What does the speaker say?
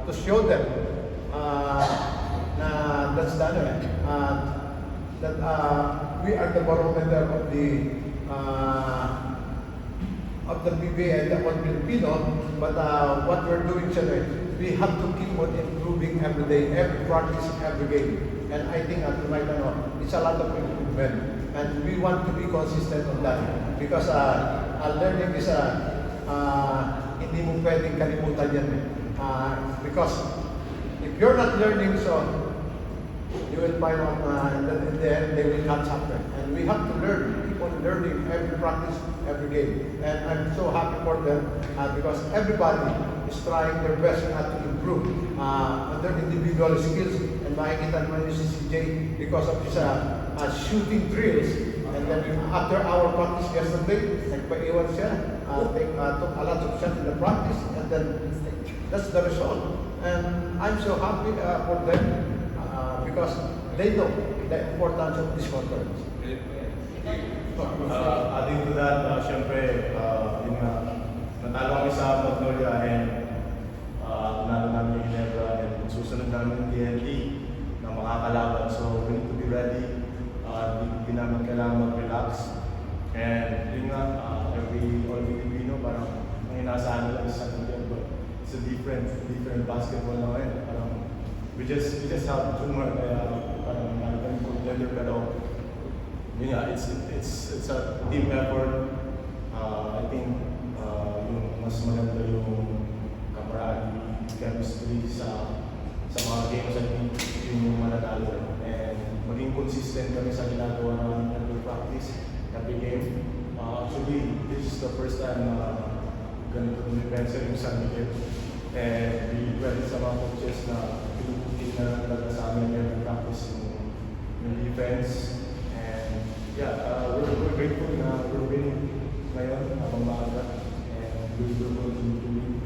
to show them na that's the ano that we are the barometer of the PBA and the one Filipino, but what we're doing today, we have to keep on improving every day, every practice, every game. And I think tonight, it's a lot of improvement. And we want to be consistent on that. Because learning is, hindi mo pwedeng kalimutan yan. Because if you're not learning, so you will find out in the end, they will catch up. And we have to learn, keep on learning every practice, every game. And I'm so happy for them because everybody is trying their best to improve on their individual skills. And makikita naman yung si CJ because of his shooting drills. And then after our practice yesterday, nagpaiwan siya, took a lot of shots in the practice, and then that's the result. And I'm so happy for them because they know the importance of this conference. Adding to that, syempre, yun nga, natalo kami sa Magnolia and nanalo namin yung Ginebra and susunod namin yung TNT na makakalaban. So we need to be ready. Hindi namin kailangan mag-relax. And yun nga, every all Filipino, parang ang inaasahan nila is something but it's a different basketball na ngayon. Parang we just have two more, kaya parang nalaman ko gender pero yun nga, it's a team effort. I think yung mas maganda yung camaraderie, chemistry sa mga games. I think yun yung mananalo. And maging consistent kami sa ginagawa namin every practice, every game. Actually, this is the first time na ganito defense yung San Miguel. And we credit sa mga coaches na pinuputin na talaga sa amin every practice yung defense. And yeah, we're grateful na we're winning ngayon habang maaga. And we will continue to win.